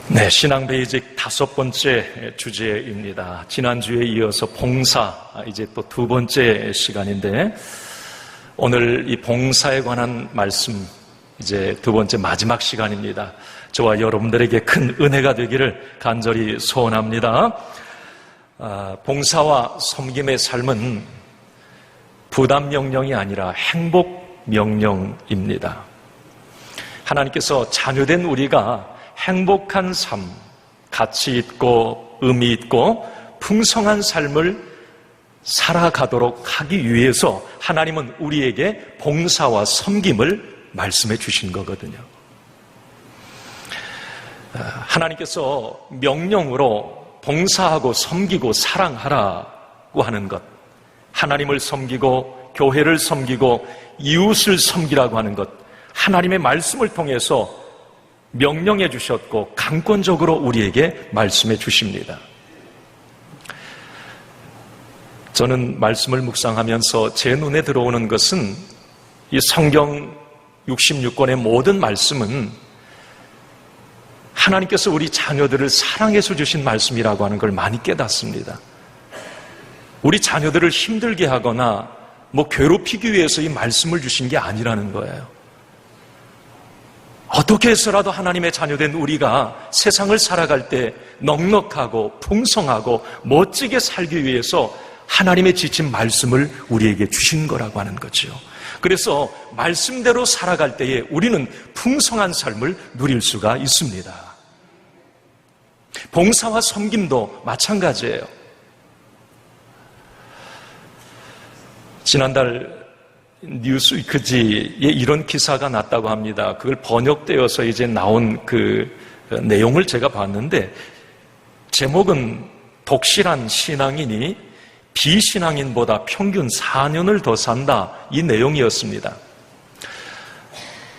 네, 신앙 베이직 5번째 주제입니다. 지난주에 이어서 봉사, 이제 또 2번째 시간인데, 오늘 이 봉사에 관한 말씀, 이제 2번째 마지막 시간입니다. 저와 여러분들에게 큰 은혜가 되기를 간절히 소원합니다. 봉사와 섬김의 삶은 부담 명령이 아니라 행복 명령입니다. 하나님께서 자녀된 우리가 행복한 삶, 가치 있고 의미 있고 풍성한 삶을 살아가도록 하기 위해서 하나님은 우리에게 봉사와 섬김을 말씀해 주신 거거든요. 하나님께서 명령으로 봉사하고 섬기고 사랑하라고 하는 것, 하나님을 섬기고 교회를 섬기고 이웃을 섬기라고 하는 것, 하나님의 말씀을 통해서 명령해 주셨고 강권적으로 우리에게 말씀해 주십니다. 저는 말씀을 묵상하면서 제 눈에 들어오는 것은 이 성경 66권의 모든 말씀은 하나님께서 우리 자녀들을 사랑해서 주신 말씀이라고 하는 걸 많이 깨닫습니다. 우리 자녀들을 힘들게 하거나 괴롭히기 위해서 이 말씀을 주신 게 아니라는 거예요. 어떻게 해서라도 하나님의 자녀된 우리가 세상을 살아갈 때 넉넉하고 풍성하고 멋지게 살기 위해서 하나님의 지친 말씀을 우리에게 주신 거라고 하는 거죠. 그래서 말씀대로 살아갈 때에 우리는 풍성한 삶을 누릴 수가 있습니다. 봉사와 섬김도 마찬가지예요. 지난달 뉴스위크지에 이런 기사가 났다고 합니다. 그걸 번역되어서 이제 나온 그 내용을 제가 봤는데, 제목은 독실한 신앙인이 비신앙인보다 평균 4년을 더 산다, 이 내용이었습니다.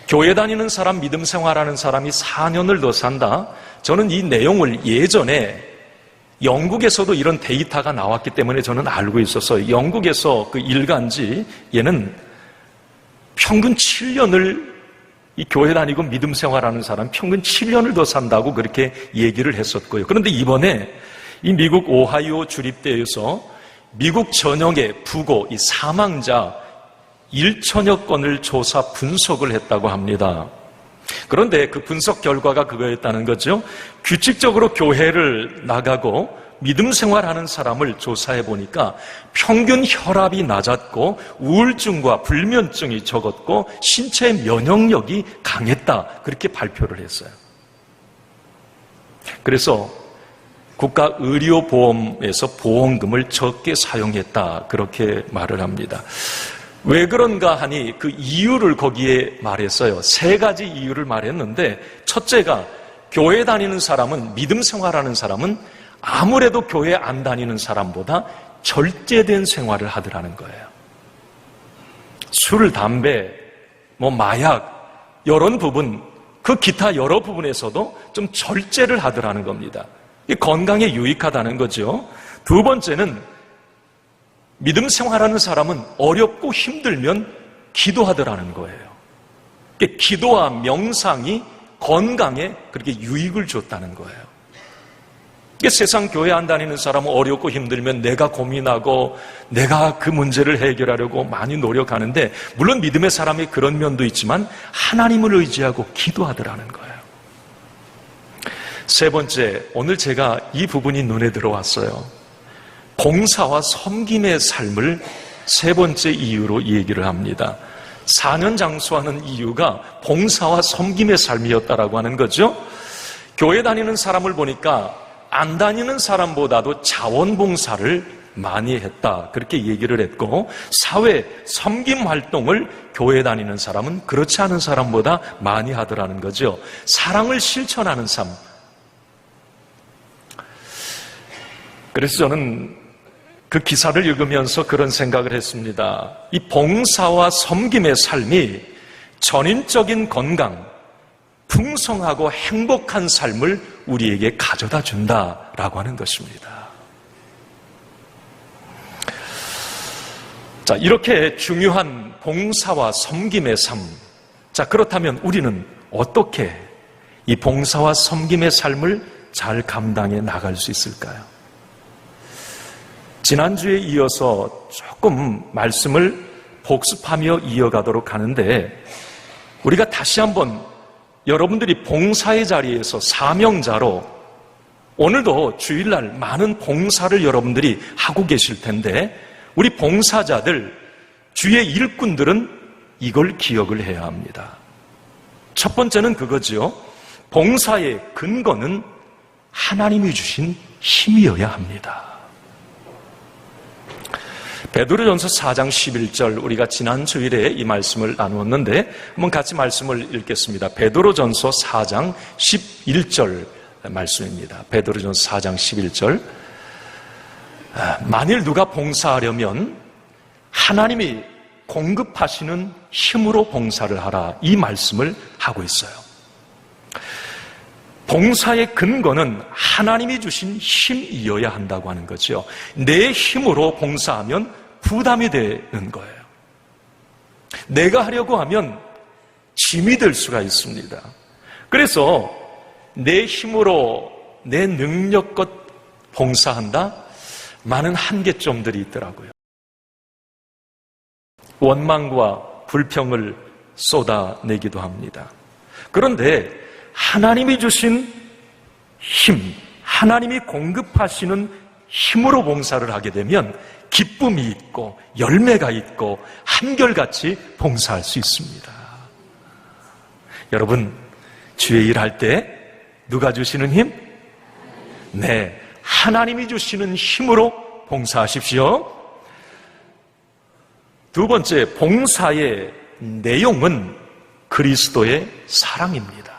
교회 다니는 사람, 믿음 생활하는 사람이 4년을 더 산다. 저는 이 내용을 예전에 영국에서도 이런 데이터가 나왔기 때문에 저는 알고 있어서 영국에서 그 일간지에는 평균 7년을 이 교회 다니고 믿음 생활하는 사람 평균 7년을 더 산다고 그렇게 얘기를 했었고요. 그런데 이번에 이 미국 오하이오 주립대에서 미국 전역의 부고 이 사망자 1천여 건을 조사 분석을 했다고 합니다. 그런데 그 분석 결과가 그거였다는 거죠. 규칙적으로 교회를 나가고 믿음 생활하는 사람을 조사해 보니까 평균 혈압이 낮았고 우울증과 불면증이 적었고 신체 면역력이 강했다, 그렇게 발표를 했어요. 그래서 국가의료보험에서 보험금을 적게 사용했다, 그렇게 말을 합니다. 왜 그런가 하니 그 이유를 거기에 말했어요. 3가지 이유를 말했는데, 첫째가 교회 다니는 사람은, 믿음 생활하는 사람은 아무래도 교회 안 다니는 사람보다 절제된 생활을 하더라는 거예요. 술, 담배, 마약, 이런 부분, 그 기타 여러 부분에서도 좀 절제를 하더라는 겁니다. 이게 건강에 유익하다는 거죠. 2번째는 믿음 생활하는 사람은 어렵고 힘들면 기도하더라는 거예요. 기도와 명상이 건강에 그렇게 유익을 줬다는 거예요. 세상 교회 안 다니는 사람은 어렵고 힘들면 내가 고민하고 내가 그 문제를 해결하려고 많이 노력하는데, 물론 믿음의 사람이 그런 면도 있지만 하나님을 의지하고 기도하더라는 거예요. 3번째, 오늘 제가 이 부분이 눈에 들어왔어요. 봉사와 섬김의 삶을 3번째 이유로 얘기를 합니다. 4년 장수하는 이유가 봉사와 섬김의 삶이었다라고 하는 거죠. 교회 다니는 사람을 보니까 안 다니는 사람보다도 자원봉사를 많이 했다, 그렇게 얘기를 했고, 사회 섬김 활동을 교회 다니는 사람은 그렇지 않은 사람보다 많이 하더라는 거죠. 사랑을 실천하는 삶. 그래서 저는 그 기사를 읽으면서 그런 생각을 했습니다. 이 봉사와 섬김의 삶이 전인적인 건강, 풍성하고 행복한 삶을 우리에게 가져다 준다라고 하는 것입니다. 자, 이렇게 중요한 봉사와 섬김의 삶. 자, 그렇다면 우리는 어떻게 이 봉사와 섬김의 삶을 잘 감당해 나갈 수 있을까요? 지난주에 이어서 조금 말씀을 복습하며 이어가도록 하는데, 우리가 다시 한번 여러분들이 봉사의 자리에서 사명자로, 오늘도 주일날 많은 봉사를 여러분들이 하고 계실 텐데, 우리 봉사자들, 주의 일꾼들은 이걸 기억을 해야 합니다. 첫 번째는 그거죠. 봉사의 근거는 하나님이 주신 힘이어야 합니다. 베드로전서 4장 11절, 우리가 지난 주일에 이 말씀을 나누었는데 한번 같이 말씀을 읽겠습니다. 베드로전서 4장 11절 말씀입니다. 베드로전서 4장 11절. 만일 누가 봉사하려면 하나님이 공급하시는 힘으로 봉사를 하라, 이 말씀을 하고 있어요. 봉사의 근거는 하나님이 주신 힘이어야 한다고 하는 거죠. 내 힘으로 봉사하면 부담이 되는 거예요. 내가 하려고 하면 짐이 될 수가 있습니다. 그래서 내 힘으로 내 능력껏 봉사한다? 많은 한계점들이 있더라고요. 원망과 불평을 쏟아내기도 합니다. 그런데 하나님이 주신 힘, 하나님이 공급하시는 힘으로 봉사를 하게 되면 기쁨이 있고 열매가 있고 한결같이 봉사할 수 있습니다. 여러분, 주의 일할 때 누가 주시는 힘? 네, 하나님이 주시는 힘으로 봉사하십시오. 두 번째, 봉사의 내용은 그리스도의 사랑입니다.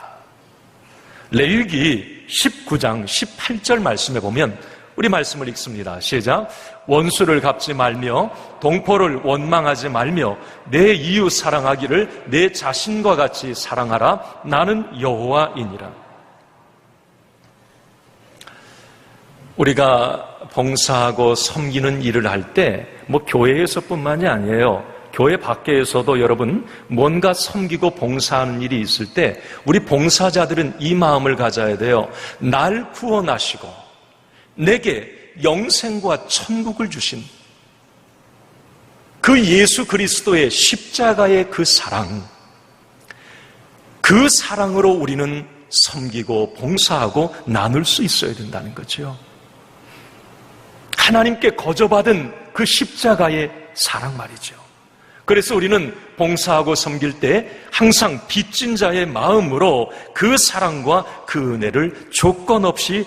레위기 19장 18절 말씀에 보면 우리 말씀을 읽습니다. 시작. 원수를 갚지 말며 동포를 원망하지 말며 내 이웃 사랑하기를 내 자신과 같이 사랑하라. 나는 여호와이니라. 우리가 봉사하고 섬기는 일을 할 때 교회에서뿐만이 아니에요. 교회 밖에서도 여러분 뭔가 섬기고 봉사하는 일이 있을 때 우리 봉사자들은 이 마음을 가져야 돼요. 날 구원하시고 내게 영생과 천국을 주신 그 예수 그리스도의 십자가의 그 사랑, 그 사랑으로 우리는 섬기고 봉사하고 나눌 수 있어야 된다는 거죠. 하나님께 거저받은 그 십자가의 사랑 말이죠. 그래서 우리는 봉사하고 섬길 때 항상 빚진 자의 마음으로 그 사랑과 그 은혜를 조건 없이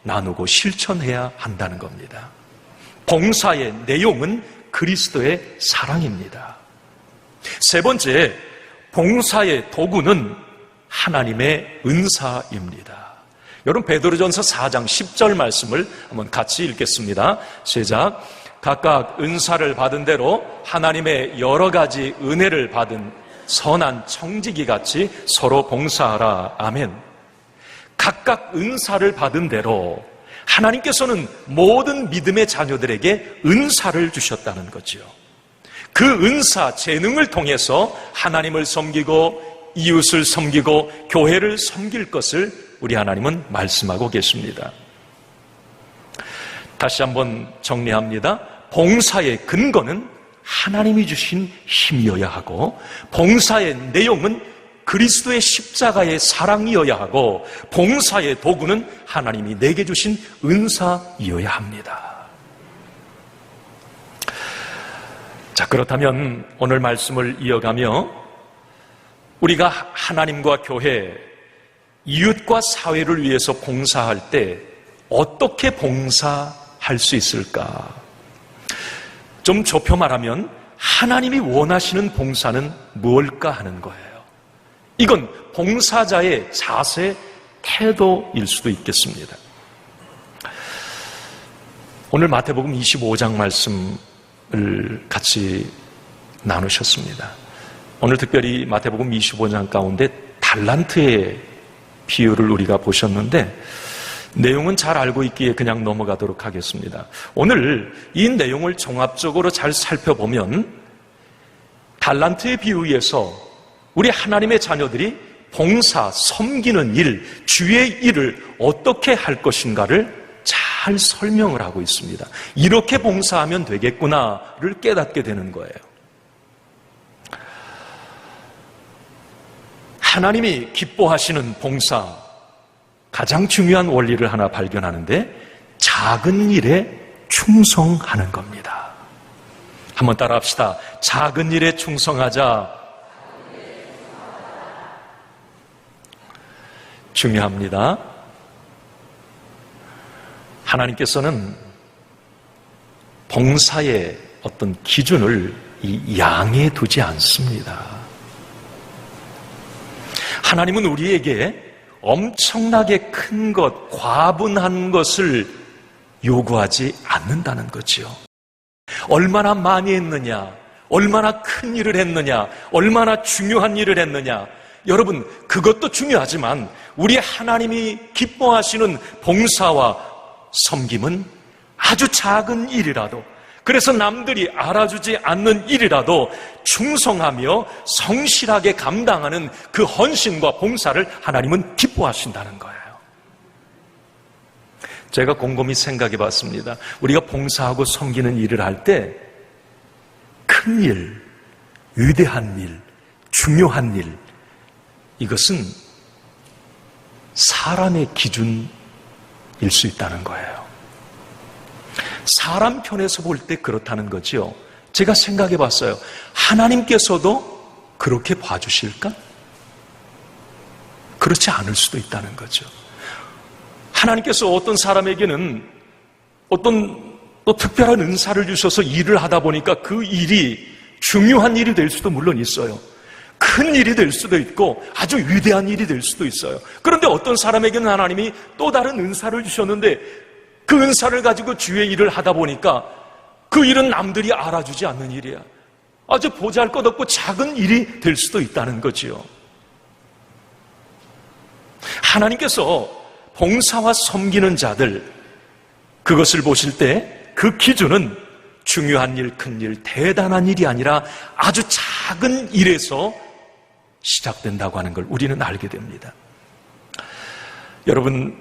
나누고 실천해야 한다는 겁니다. 봉사의 내용은 그리스도의 사랑입니다. 세 번째, 봉사의 도구는 하나님의 은사입니다. 여러분, 베드로전서 4장 10절 말씀을 한번 같이 읽겠습니다. 시작. 각각 은사를 받은 대로 하나님의 여러 가지 은혜를 받은 선한 청지기 같이 서로 봉사하라. 아멘. 각각 은사를 받은 대로 하나님께서는 모든 믿음의 자녀들에게 은사를 주셨다는 거죠. 그 은사, 재능을 통해서 하나님을 섬기고 이웃을 섬기고 교회를 섬길 것을 우리 하나님은 말씀하고 계십니다. 다시 한번 정리합니다. 봉사의 근거는 하나님이 주신 힘이어야 하고, 봉사의 내용은 그리스도의 십자가의 사랑이어야 하고, 봉사의 도구는 하나님이 내게 주신 은사이어야 합니다. 자, 그렇다면 오늘 말씀을 이어가며 우리가 하나님과 교회, 이웃과 사회를 위해서 봉사할 때 어떻게 봉사할 수 있을까? 좀 좁혀 말하면 하나님이 원하시는 봉사는 무엇일까 하는 거예요. 이건 봉사자의 자세, 태도일 수도 있겠습니다. 오늘 마태복음 25장 말씀을 같이 나누셨습니다. 오늘 특별히 마태복음 25장 가운데 달란트의 비유를 우리가 보셨는데 내용은 잘 알고 있기에 그냥 넘어가도록 하겠습니다. 오늘 이 내용을 종합적으로 잘 살펴보면 달란트의 비유에서 우리 하나님의 자녀들이 봉사, 섬기는 일, 주의 일을 어떻게 할 것인가를 잘 설명을 하고 있습니다. 이렇게 봉사하면 되겠구나를 깨닫게 되는 거예요. 하나님이 기뻐하시는 봉사, 가장 중요한 원리를 하나 발견하는데 작은 일에 충성하는 겁니다. 한번 따라합시다. 작은 일에 충성하자. 중요합니다. 하나님께서는 봉사의 어떤 기준을 이 양에 두지 않습니다. 하나님은 우리에게 엄청나게 큰 것, 과분한 것을 요구하지 않는다는 거지요. 얼마나 많이 했느냐, 얼마나 큰 일을 했느냐, 얼마나 중요한 일을 했느냐, 여러분 그것도 중요하지만 우리 하나님이 기뻐하시는 봉사와 섬김은 아주 작은 일이라도, 그래서 남들이 알아주지 않는 일이라도 충성하며 성실하게 감당하는 그 헌신과 봉사를 하나님은 기뻐하신다는 거예요. 제가 곰곰이 생각해 봤습니다. 우리가 봉사하고 섬기는 일을 할 때 큰 일, 위대한 일, 중요한 일, 이것은 사람의 기준일 수 있다는 거예요. 사람 편에서 볼 때 그렇다는 거지요. 제가 생각해 봤어요. 하나님께서도 그렇게 봐주실까? 그렇지 않을 수도 있다는 거죠. 하나님께서 어떤 사람에게는 어떤 또 특별한 은사를 주셔서 일을 하다 보니까 그 일이 중요한 일이 될 수도 물론 있어요. 큰 일이 될 수도 있고 아주 위대한 일이 될 수도 있어요. 그런데 어떤 사람에게는 하나님이 또 다른 은사를 주셨는데 그 은사를 가지고 주의 일을 하다 보니까 그 일은 남들이 알아주지 않는 일이야. 아주 보잘것없고 작은 일이 될 수도 있다는 거지요. 하나님께서 봉사와 섬기는 자들, 그것을 보실 때 그 기준은 중요한 일, 큰 일, 대단한 일이 아니라 아주 작은 일에서 시작된다고 하는 걸 우리는 알게 됩니다. 여러분,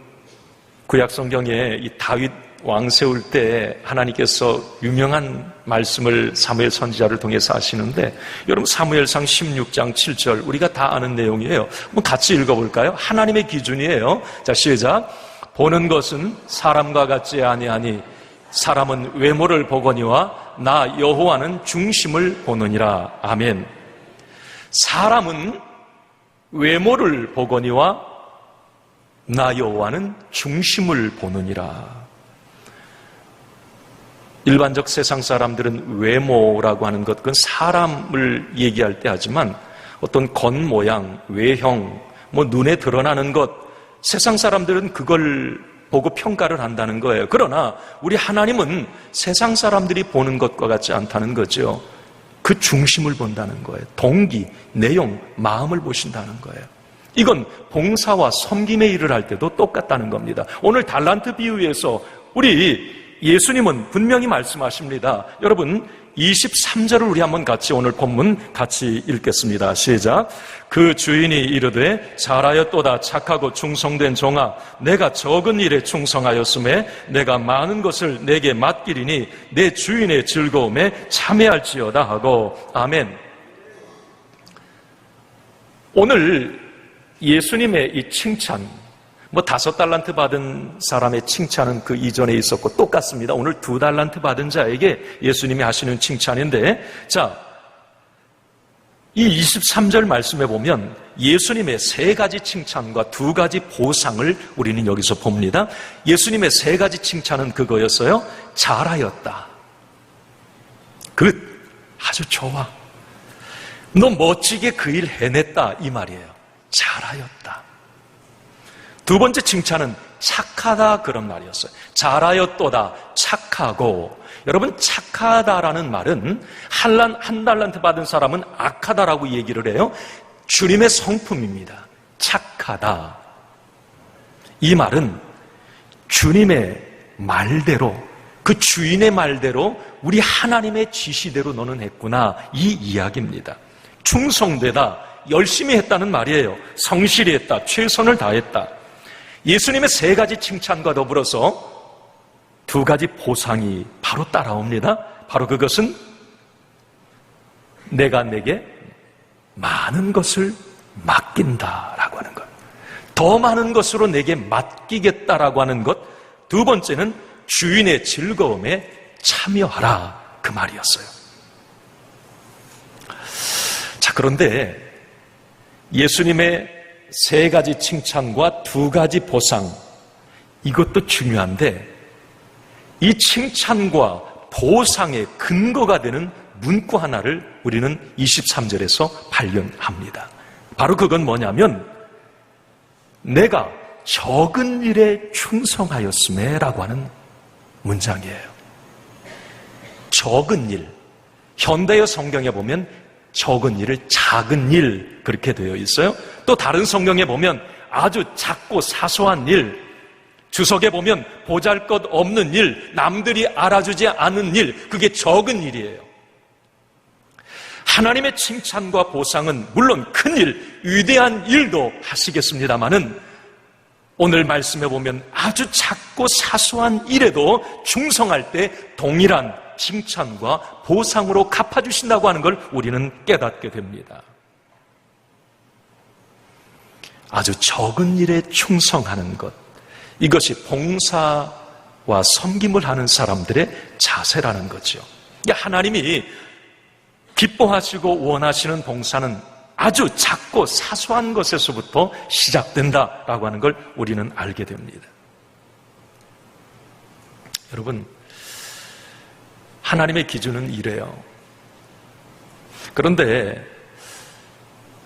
구약 성경에 이 다윗 왕 세울 때 하나님께서 유명한 말씀을 사무엘 선지자를 통해서 하시는데, 여러분 사무엘상 16장 7절 우리가 다 아는 내용이에요. 한번 같이 읽어볼까요? 하나님의 기준이에요. 자, 시작. 보는 것은 사람과 같지 아니하니 사람은 외모를 보거니와 나 여호와는 중심을 보느니라. 아멘. 사람은 외모를 보거니와 나 여호와는 중심을 보느니라. 일반적 세상 사람들은 외모라고 하는 것, 그건 사람을 얘기할 때 하지만 어떤 겉모양, 외형, 눈에 드러나는 것, 세상 사람들은 그걸 보고 평가를 한다는 거예요. 그러나 우리 하나님은 세상 사람들이 보는 것과 같지 않다는 거죠. 그 중심을 본다는 거예요. 동기, 내용, 마음을 보신다는 거예요. 이건 봉사와 섬김의 일을 할 때도 똑같다는 겁니다. 오늘 달란트 비유에서 우리 예수님은 분명히 말씀하십니다. 여러분 23절을 우리 한번 같이 오늘 본문 같이 읽겠습니다. 시작. 그 주인이 이르되 잘하였도다 착하고 충성된 종아, 내가 적은 일에 충성하였음에 내가 많은 것을 내게 맡기리니 내 주인의 즐거움에 참여할지어다 하고. 아멘. 오늘 예수님의 이 칭찬, 5달란트 받은 사람의 칭찬은 그 이전에 있었고 똑같습니다. 오늘 2달란트 받은 자에게 예수님이 하시는 칭찬인데, 자, 이 23절 말씀에 보면 예수님의 3가지 칭찬과 2가지 보상을 우리는 여기서 봅니다. 예수님의 3가지 칭찬은 그거였어요. 잘하였다. 굿. 아주 좋아. 너 멋지게 그 일 해냈다. 이 말이에요. 잘하였다. 2번째 칭찬은 착하다, 그런 말이었어요. 잘하였도다, 착하고. 여러분, 착하다라는 말은 한 달란트 받은 사람은 악하다라고 얘기를 해요. 주님의 성품입니다. 착하다. 이 말은 주님의 말대로, 그 주인의 말대로 우리 하나님의 지시대로 너는 했구나, 이 이야기입니다. 충성되다, 열심히 했다는 말이에요. 성실히 했다, 최선을 다했다. 예수님의 세 가지 칭찬과 더불어서 두 가지 보상이 바로 따라옵니다. 바로 그것은 내가 내게 많은 것을 맡긴다라고 하는 것, 더 많은 것으로 내게 맡기겠다라고 하는 것, 두 번째는 주인의 즐거움에 참여하라, 그 말이었어요. 자, 그런데 예수님의 세 가지 칭찬과 두 가지 보상, 이것도 중요한데 이 칭찬과 보상의 근거가 되는 문구 하나를 우리는 23절에서 발견합니다. 바로 그건 뭐냐면 내가 적은 일에 충성하였음에 라고 하는 문장이에요. 적은 일, 현대어 성경에 보면 적은 일을 작은 일 그렇게 되어 있어요. 또 다른 성경에 보면 아주 작고 사소한 일, 주석에 보면 보잘것없는 일, 남들이 알아주지 않은 일, 그게 적은 일이에요. 하나님의 칭찬과 보상은 물론 큰 일, 위대한 일도 하시겠습니다마는 오늘 말씀해 보면 아주 작고 사소한 일에도 충성할 때 동일한 칭찬과 보상으로 갚아주신다고 하는 걸 우리는 깨닫게 됩니다. 아주 적은 일에 충성하는 것, 이것이 봉사와 섬김을 하는 사람들의 자세라는 거죠. 하나님이 기뻐하시고 원하시는 봉사는 아주 작고 사소한 것에서부터 시작된다라고 하는 걸 우리는 알게 됩니다. 여러분, 하나님의 기준은 이래요. 그런데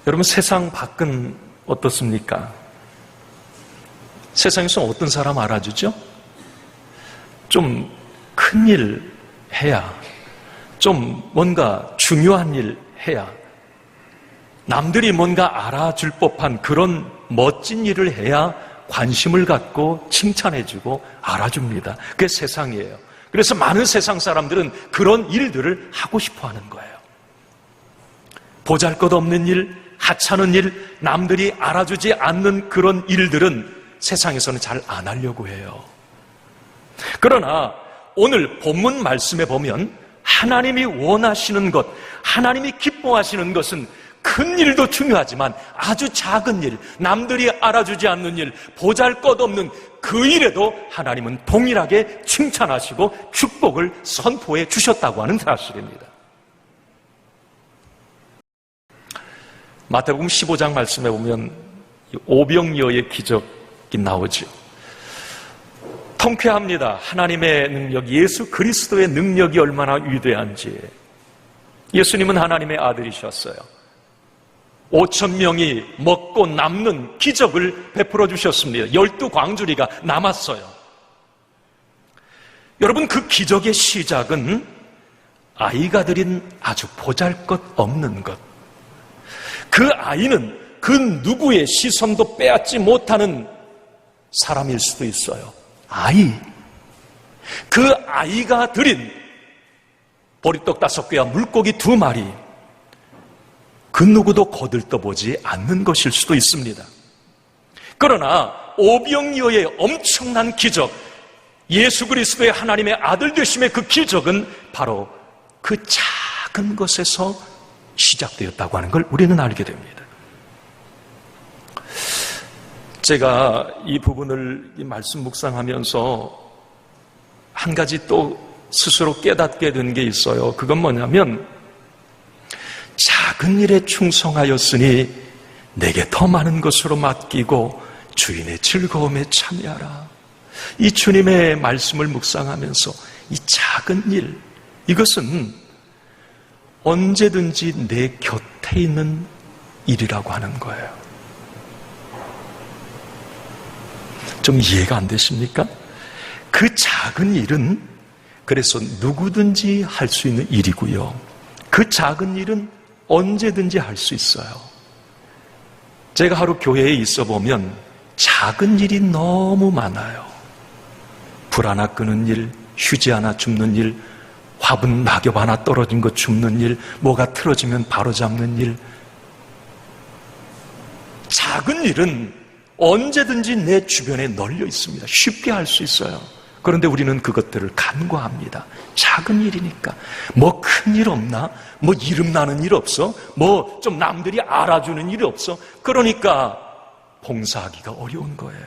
여러분, 세상 밖은 어떻습니까? 세상에서 어떤 사람 알아주죠? 좀 큰 일 해야, 좀 뭔가 중요한 일 해야, 남들이 뭔가 알아줄 법한 그런 멋진 일을 해야 관심을 갖고 칭찬해주고 알아줍니다. 그게 세상이에요. 그래서 많은 세상 사람들은 그런 일들을 하고 싶어 하는 거예요. 보잘것없는 일, 하찮은 일, 남들이 알아주지 않는 그런 일들은 세상에서는 잘 안 하려고 해요. 그러나 오늘 본문 말씀에 보면 하나님이 원하시는 것, 하나님이 기뻐하시는 것은 큰 일도 중요하지만 아주 작은 일, 남들이 알아주지 않는 일, 보잘것없는 그 일에도 하나님은 동일하게 칭찬하시고 축복을 선포해 주셨다고 하는 사실입니다. 마태복음 15장 말씀에 보면 오병이어의 기적이 나오죠. 통쾌합니다. 하나님의 능력, 예수 그리스도의 능력이 얼마나 위대한지. 예수님은 하나님의 아들이셨어요. 5,000명이 먹고 남는 기적을 베풀어 주셨습니다. 12광주리가 남았어요. 여러분, 그 기적의 시작은 아이가 드린 아주 보잘것없는 것. 그 아이는 그 누구의 시선도 빼앗지 못하는 사람일 수도 있어요. 아이. 그 아이가 드린 보리떡 5개와 물고기 2마리, 그 누구도 거들떠보지 않는 것일 수도 있습니다. 그러나 오병이어의 엄청난 기적, 예수 그리스도의 하나님의 아들 되심의 그 기적은 바로 그 작은 것에서 시작되었다고 하는 걸 우리는 알게 됩니다. 제가 이 부분을 이 말씀 묵상하면서 한 가지 또 스스로 깨닫게 된 게 있어요. 그건 뭐냐면 작은 일에 충성하였으니 내게 더 많은 것으로 맡기고 주인의 즐거움에 참여하라. 이 주님의 말씀을 묵상하면서 이 작은 일, 이것은 언제든지 내 곁에 있는 일이라고 하는 거예요. 좀 이해가 안 되십니까? 그 작은 일은 그래서 누구든지 할 수 있는 일이고요. 그 작은 일은 언제든지 할 수 있어요. 제가 하루 교회에 있어 보면 작은 일이 너무 많아요. 불 하나 끄는 일, 휴지 하나 줍는 일, 화분 낙엽 하나 떨어진 거 줍는 일, 뭐가 틀어지면 바로 잡는 일. 작은 일은 언제든지 내 주변에 널려 있습니다. 쉽게 할 수 있어요. 그런데 우리는 그것들을 간과합니다. 작은 일이니까. 뭐 큰 일 없나? 뭐 이름 나는 일 없어? 뭐 좀 남들이 알아주는 일이 없어? 그러니까 봉사하기가 어려운 거예요.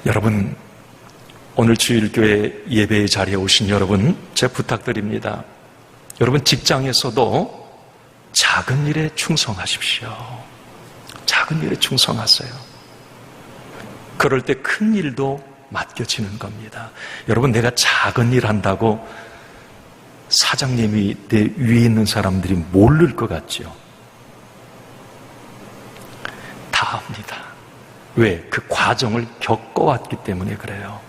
여러분, 오늘 주일교회 예배의 자리에 오신 여러분, 제가 부탁드립니다. 여러분 직장에서도 작은 일에 충성하십시오. 작은 일에 충성하세요. 그럴 때 큰 일도 맡겨지는 겁니다. 여러분, 내가 작은 일 한다고 사장님이 내 위에 있는 사람들이 모를 것 같죠? 다 압니다. 왜? 그 과정을 겪어왔기 때문에 그래요.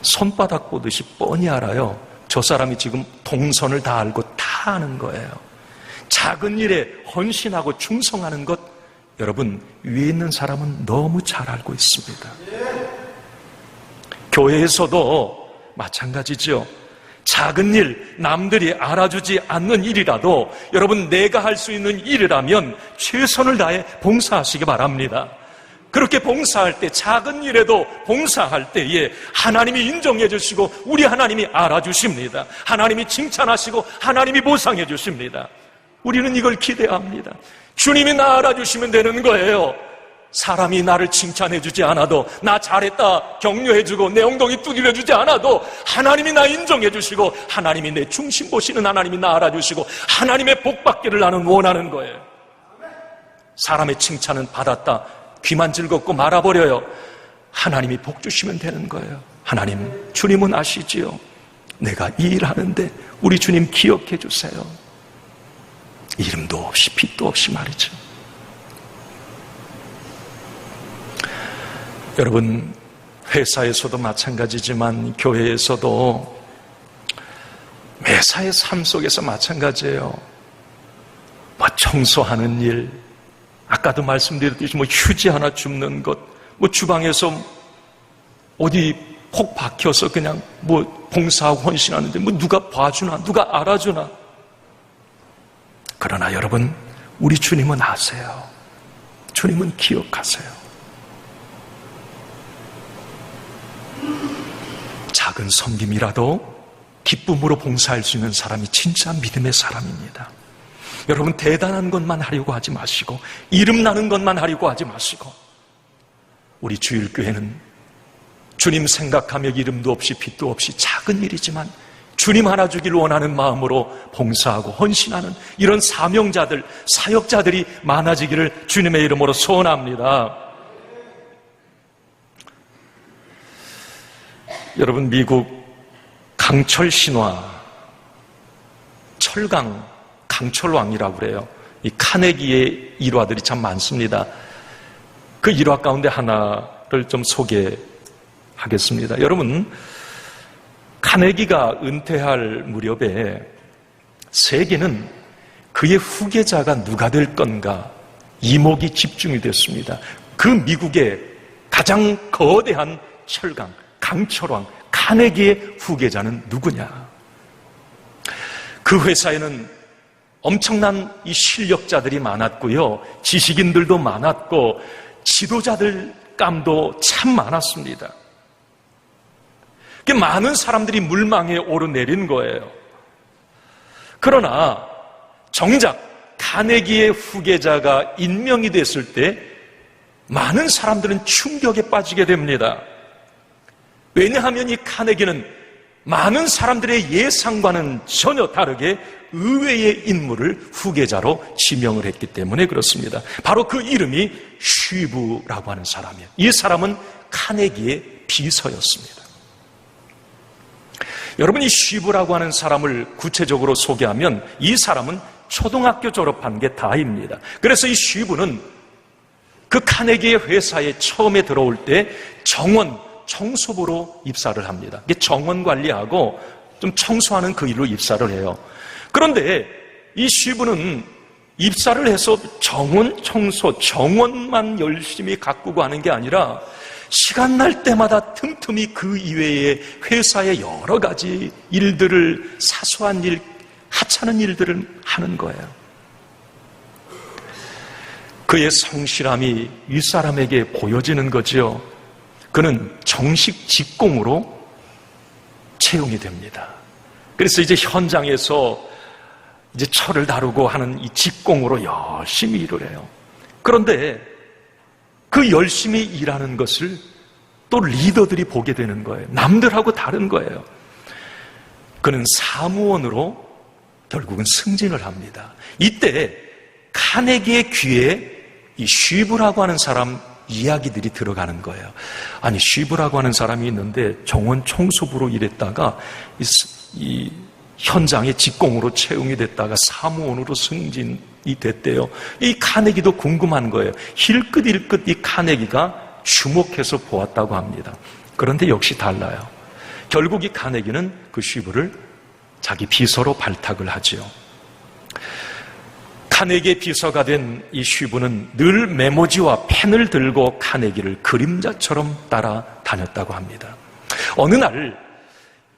손바닥 보듯이 뻔히 알아요. 저 사람이 지금 동선을 다 알고 다 아는 거예요. 작은 일에 헌신하고 충성하는 것, 여러분 위에 있는 사람은 너무 잘 알고 있습니다. 교회에서도 마찬가지죠. 작은 일, 남들이 알아주지 않는 일이라도 여러분 내가 할 수 있는 일이라면 최선을 다해 봉사하시기 바랍니다. 그렇게 봉사할 때, 작은 일에도 봉사할 때에 하나님이 인정해 주시고 우리 하나님이 알아주십니다. 하나님이 칭찬하시고 하나님이 보상해 주십니다. 우리는 이걸 기대합니다. 주님이 나 알아주시면 되는 거예요. 사람이 나를 칭찬해 주지 않아도, 나 잘했다 격려해 주고 내 엉덩이 두드려 주지 않아도 하나님이 나 인정해 주시고 하나님이 내 중심 보시는 하나님이 나 알아주시고 하나님의 복 받기를 나는 원하는 거예요. 사람의 칭찬은 받았다 귀만 즐겁고 말아버려요. 하나님이 복 주시면 되는 거예요. 하나님, 주님은 아시지요? 내가 이 일 하는데 우리 주님 기억해 주세요. 이름도 없이 빛도 없이 말이죠. 여러분, 회사에서도 마찬가지지만 교회에서도 매사의 삶 속에서 마찬가지예요. 뭐 청소하는 일, 아까도 말씀드렸듯이 뭐 휴지 하나 줍는 것, 뭐 주방에서 어디 혹 박혀서 그냥 뭐 봉사하고 헌신하는데 뭐 누가 봐주나, 누가 알아주나. 그러나 여러분, 우리 주님은 아세요. 주님은 기억하세요. 작은 섬김이라도 기쁨으로 봉사할 수 있는 사람이 진짜 믿음의 사람입니다. 여러분, 대단한 것만 하려고 하지 마시고 이름 나는 것만 하려고 하지 마시고, 우리 주일교회는 주님 생각하며 이름도 없이 빛도 없이 작은 일이지만 주님 하나 주길 원하는 마음으로 봉사하고 헌신하는 이런 사명자들, 사역자들이 많아지기를 주님의 이름으로 소원합니다. 여러분, 미국 강철 신화, 철강 강철왕이라고 그래요. 이 카네기의 일화들이 참 많습니다. 그 일화 가운데 하나를 좀 소개하겠습니다. 여러분, 카네기가 은퇴할 무렵에 세계는 그의 후계자가 누가 될 건가 이목이 집중이 됐습니다. 그 미국의 가장 거대한 철강, 강철왕 카네기의 후계자는 누구냐? 그 회사에는 엄청난 이 실력자들이 많았고요, 지식인들도 많았고 지도자들 감도 참 많았습니다. 많은 사람들이 물망에 오르내린 거예요. 그러나 정작 카네기의 후계자가 임명이 됐을 때 많은 사람들은 충격에 빠지게 됩니다. 왜냐하면 이 카네기는 많은 사람들의 예상과는 전혀 다르게 의외의 인물을 후계자로 지명을 했기 때문에 그렇습니다. 바로 그 이름이 쉬브라고 하는 사람이에요. 이 사람은 카네기의 비서였습니다. 여러분, 이 쉬브라고 하는 사람을 구체적으로 소개하면 이 사람은 초등학교 졸업한 게 다입니다. 그래서 이 쉬브는 그 카네기의 회사에 처음에 들어올 때 정원, 청소부로 입사를 합니다. 이게 정원 관리하고 좀 청소하는 그 일로 입사를 해요. 그런데 이 쉬브는 입사를 해서 정원 청소, 정원만 열심히 가꾸고 하는 게 아니라 시간 날 때마다 틈틈이 그 이외의 회사의 여러 가지 일들을, 사소한 일, 하찮은 일들을 하는 거예요. 그의 성실함이 윗사람에게 보여지는 거지요. 그는 정식 직공으로 채용이 됩니다. 그래서 이제 현장에서 이제 철을 다루고 하는 이 직공으로 열심히 일을 해요. 그런데 그 열심히 일하는 것을 또 리더들이 보게 되는 거예요. 남들하고 다른 거예요. 그는 사무원으로 결국은 승진을 합니다. 이때 카네기의 귀에 이 쉬브라고 하는 사람 이야기들이 들어가는 거예요. 아니, 쉬브라고 하는 사람이 있는데 정원 청소부로 일했다가 이 현장에 직공으로 채용이 됐다가 사무원으로 승진이 됐대요. 이 카네기도 궁금한 거예요. 힐끗힐끗 이 카네기가 주목해서 보았다고 합니다. 그런데 역시 달라요. 결국 이 카네기는 그 쉬브를 자기 비서로 발탁을 하지요. 카네기의 비서가 된 이 쉬브는 늘 메모지와 펜을 들고 카네기를 그림자처럼 따라다녔다고 합니다. 어느 날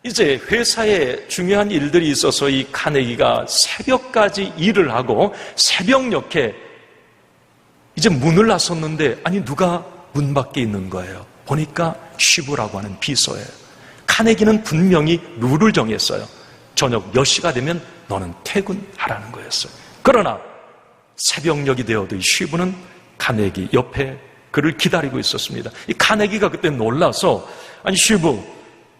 이제 회사에 중요한 일들이 있어서 이 카네기가 새벽까지 일을 하고 새벽녘에 이제 문을 나섰는데 아니 누가 문 밖에 있는 거예요. 보니까 쉬브라고 하는 비서예요. 카네기는 분명히 룰을 정했어요. 저녁 몇 시가 되면 너는 퇴근하라는 거였어요. 그러나 새벽녘이 되어도 이 쉬브는 카네기 옆에 그를 기다리고 있었습니다. 이 카네기가 그때 놀라서 아니 쉬브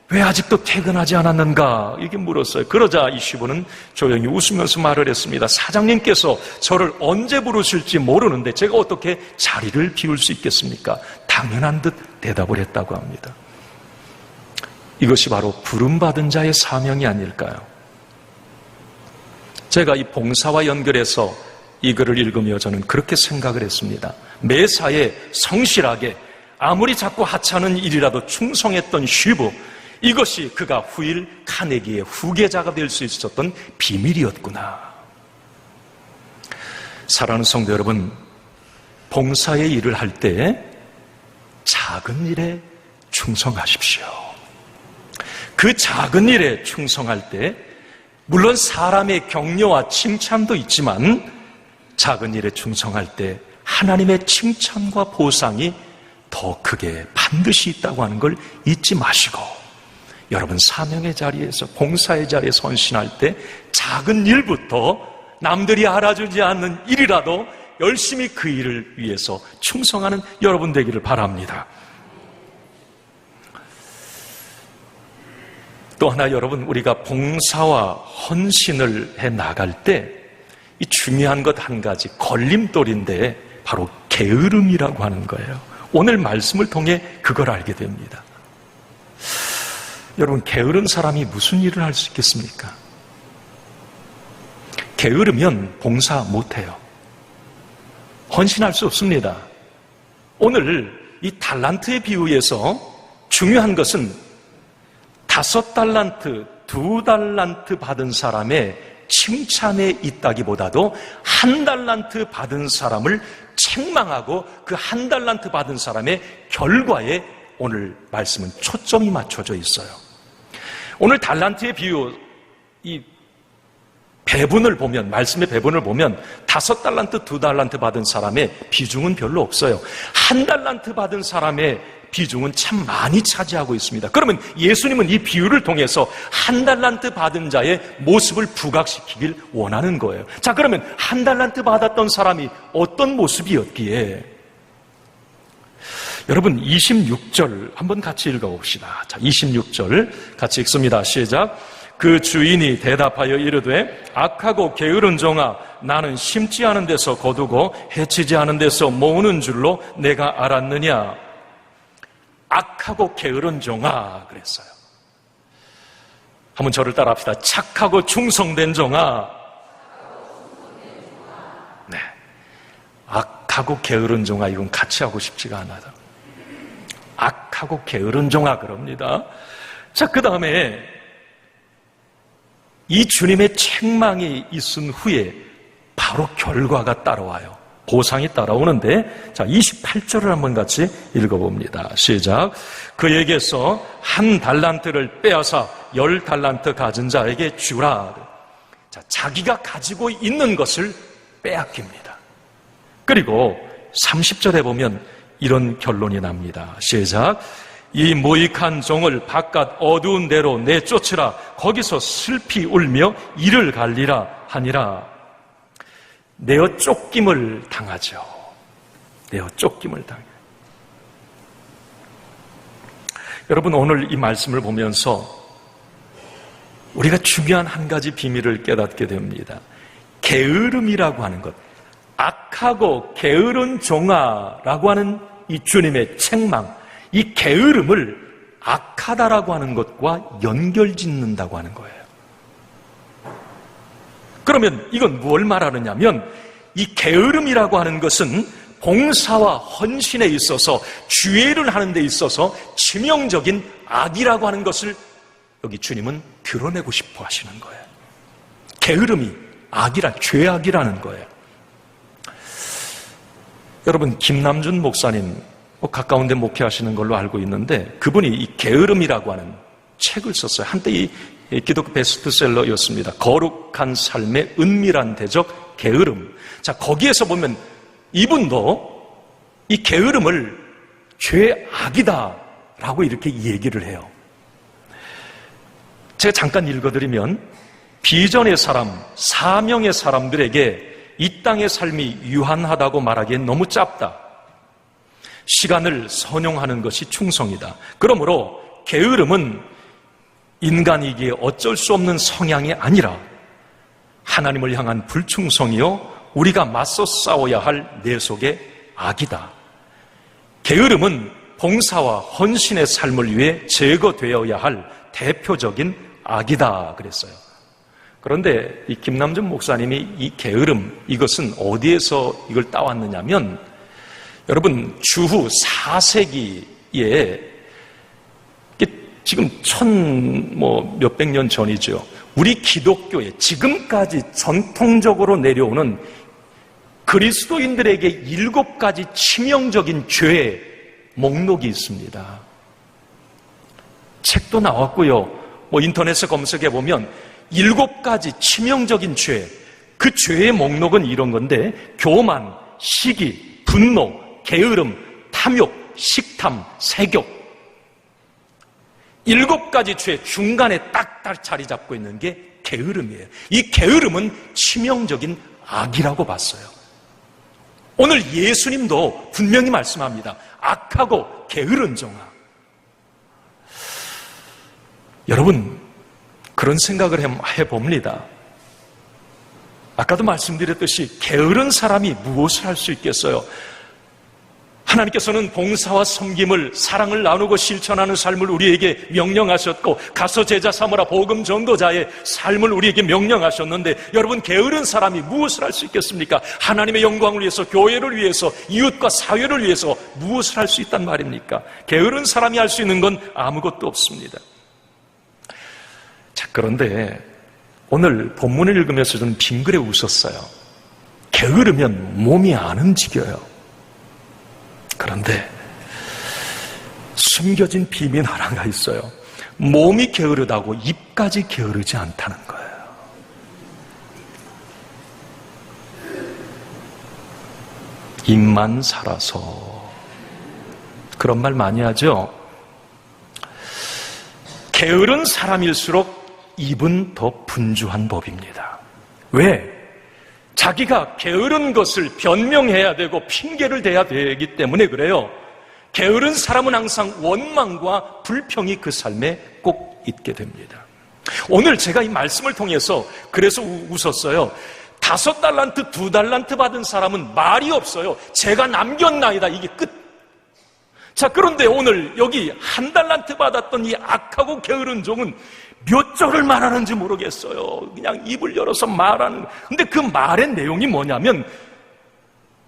왜 아직도 퇴근하지 않았는가 이렇게 물었어요. 그러자 이 쉬브는 조용히 웃으면서 말을 했습니다. 사장님께서 저를 언제 부르실지 모르는데 제가 어떻게 자리를 비울 수 있겠습니까? 당연한 듯 대답을 했다고 합니다. 이것이 바로 부름받은 자의 사명이 아닐까요? 제가 이 봉사와 연결해서 이 글을 읽으며 저는 그렇게 생각을 했습니다. 매사에 성실하게 아무리 자꾸 하찮은 일이라도 충성했던 쉬브, 이것이 그가 후일 카네기의 후계자가 될 수 있었던 비밀이었구나. 사랑하는 성도 여러분, 봉사의 일을 할 때 작은 일에 충성하십시오. 그 작은 일에 충성할 때 물론 사람의 격려와 칭찬도 있지만 작은 일에 충성할 때 하나님의 칭찬과 보상이 더 크게 반드시 있다고 하는 걸 잊지 마시고 여러분 사명의 자리에서 봉사의 자리에 헌신할 때 작은 일부터 남들이 알아주지 않는 일이라도 열심히 그 일을 위해서 충성하는 여러분 되기를 바랍니다. 또 하나 여러분, 우리가 봉사와 헌신을 해 나갈 때 이 중요한 것 한 가지 걸림돌인데 바로 게으름이라고 하는 거예요. 오늘 말씀을 통해 그걸 알게 됩니다. 여러분, 게으른 사람이 무슨 일을 할 수 있겠습니까? 게으르면 봉사 못해요. 헌신할 수 없습니다. 오늘 이 달란트의 비유에서 중요한 것은 5달란트, 2달란트 받은 사람의 칭찬에 있다기보다도 1달란트 받은 사람을 책망하고 그 1달란트 받은 사람의 결과에 오늘 말씀은 초점이 맞춰져 있어요. 오늘 달란트의 비유, 이 배분을 보면, 말씀의 배분을 보면 5달란트, 2달란트 받은 사람의 비중은 별로 없어요. 1달란트 받은 사람의 비중은 참 많이 차지하고 있습니다. 그러면 예수님은 이 비유를 통해서 1달란트 받은 자의 모습을 부각시키길 원하는 거예요. 자, 그러면 1달란트 받았던 사람이 어떤 모습이었기에? 여러분, 26절 한번 같이 읽어봅시다. 자, 26절 같이 읽습니다. 시작. 그 주인이 대답하여 이르되 악하고 게으른 종아, 나는 심지 않은 데서 거두고 해치지 않은 데서 모으는 줄로 내가 알았느냐. 악하고 게으른 종아 그랬어요. 한번 저를 따라합시다. 착하고 충성된 종아. 네, 악하고 게으른 종아, 이건 같이 하고 싶지가 않아요. 악하고 게으른 종아 그럽니다. 자, 그 다음에 이 주님의 책망이 있은 후에 바로 결과가 따라와요. 보상이 따라오는데, 자, 28절을 한번 같이 읽어봅니다. 시작. 그에게서 1달란트를 빼앗아 10달란트 가진 자에게 주라. 자, 자기가 가지고 있는 것을 빼앗깁니다. 그리고 30절에 보면 이런 결론이 납니다. 시작. 이 모익한 종을 바깥 어두운 데로 내쫓으라. 거기서 슬피 울며 이를 갈리라 하니라. 내어 쫓김을 당하죠. 내어 쫓김을 당해요. 여러분, 오늘 이 말씀을 보면서 우리가 중요한 한 가지 비밀을 깨닫게 됩니다. 게으름이라고 하는 것, 악하고 게으른 종아라고 하는 이 주님의 책망, 이 게으름을 악하다라고 하는 것과 연결짓는다고 하는 거예요. 그러면 이건 뭘 말하느냐면, 이 게으름이라고 하는 것은 봉사와 헌신에 있어서, 주의를 하는 데 있어서 치명적인 악이라고 하는 것을 여기 주님은 드러내고 싶어 하시는 거예요. 게으름이 죄악이라는 거예요. 여러분, 김남준 목사님 가까운 데 목회하시는 걸로 알고 있는데, 그분이 이 게으름이라고 하는 책을 썼어요. 한때 이 기독교 베스트셀러였습니다. 거룩한 삶의 은밀한 대적 게으름. 자, 거기에서 보면 이분도 이 게으름을 죄악이다라고 이렇게 얘기를 해요. 제가 잠깐 읽어드리면, 비전의 사람, 사명의 사람들에게 이 땅의 삶이 유한하다고 말하기엔 너무 짧다. 시간을 선용하는 것이 충성이다. 그러므로 게으름은 인간이기에 어쩔 수 없는 성향이 아니라 하나님을 향한 불충성이요 우리가 맞서 싸워야 할 내 속의 악이다. 게으름은 봉사와 헌신의 삶을 위해 제거되어야 할 대표적인 악이다 그랬어요. 그런데 이 김남준 목사님이 이 게으름, 이것은 어디에서 이걸 따왔느냐면, 여러분, 주후 4세기에 지금 몇백 년 전이죠. 우리 기독교에 지금까지 전통적으로 내려오는 그리스도인들에게 7가지 치명적인 죄의 목록이 있습니다. 책도 나왔고요. 인터넷에 검색해 보면 7가지 치명적인 죄, 그 죄의 목록은 이런 건데, 교만, 시기, 분노, 게으름, 탐욕, 식탐, 색욕. 7가지 죄 중간에 딱딱 자리 잡고 있는 게 게으름이에요. 이 게으름은 치명적인 악이라고 봤어요. 오늘 예수님도 분명히 말씀합니다. 악하고 게으른 종아. 여러분, 그런 생각을 해봅니다. 아까도 말씀드렸듯이 게으른 사람이 무엇을 할 수 있겠어요? 하나님께서는 봉사와 섬김을, 사랑을 나누고 실천하는 삶을 우리에게 명령하셨고, 가서 제자 삼으라 복음 전도자의 삶을 우리에게 명령하셨는데, 여러분, 게으른 사람이 무엇을 할 수 있겠습니까? 하나님의 영광을 위해서, 교회를 위해서, 이웃과 사회를 위해서 무엇을 할 수 있단 말입니까? 게으른 사람이 할 수 있는 건 아무것도 없습니다. 자, 그런데 오늘 본문을 읽으면서 저는 빙그레 웃었어요. 게으르면 몸이 안 움직여요. 그런데 숨겨진 비밀 하나가 있어요. 몸이 게으르다고 입까지 게으르지 않다는 거예요. 입만 살아서. 그런 말 많이 하죠. 게으른 사람일수록 입은 더 분주한 법입니다. 왜? 자기가 게으른 것을 변명해야 되고 핑계를 대야 되기 때문에 그래요. 게으른 사람은 항상 원망과 불평이 그 삶에 꼭 있게 됩니다. 오늘 제가 이 말씀을 통해서 그래서 웃었어요. 5달란트, 2달란트 받은 사람은 말이 없어요. 제가 남겼나이다. 이게 끝. 자, 그런데 오늘 여기 1달란트 받았던 이 악하고 게으른 종은 몇 절을 말하는지 모르겠어요. 그냥 입을 열어서 말하는. 근데 그 말의 내용이 뭐냐면,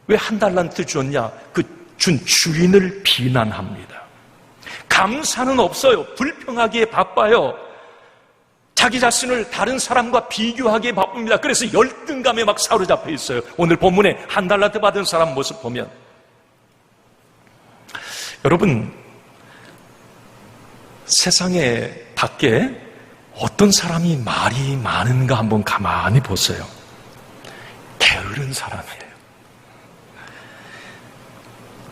왜 1달란트 줬냐? 그 준 주인을 비난합니다. 감사는 없어요. 불평하기에 바빠요. 자기 자신을 다른 사람과 비교하기에 바쁩니다. 그래서 열등감에 막 사로잡혀 있어요. 오늘 본문에 1달란트 받은 사람 모습 보면. 여러분, 세상에 밖에 어떤 사람이 말이 많은가 한번 가만히 보세요. 게으른 사람이에요.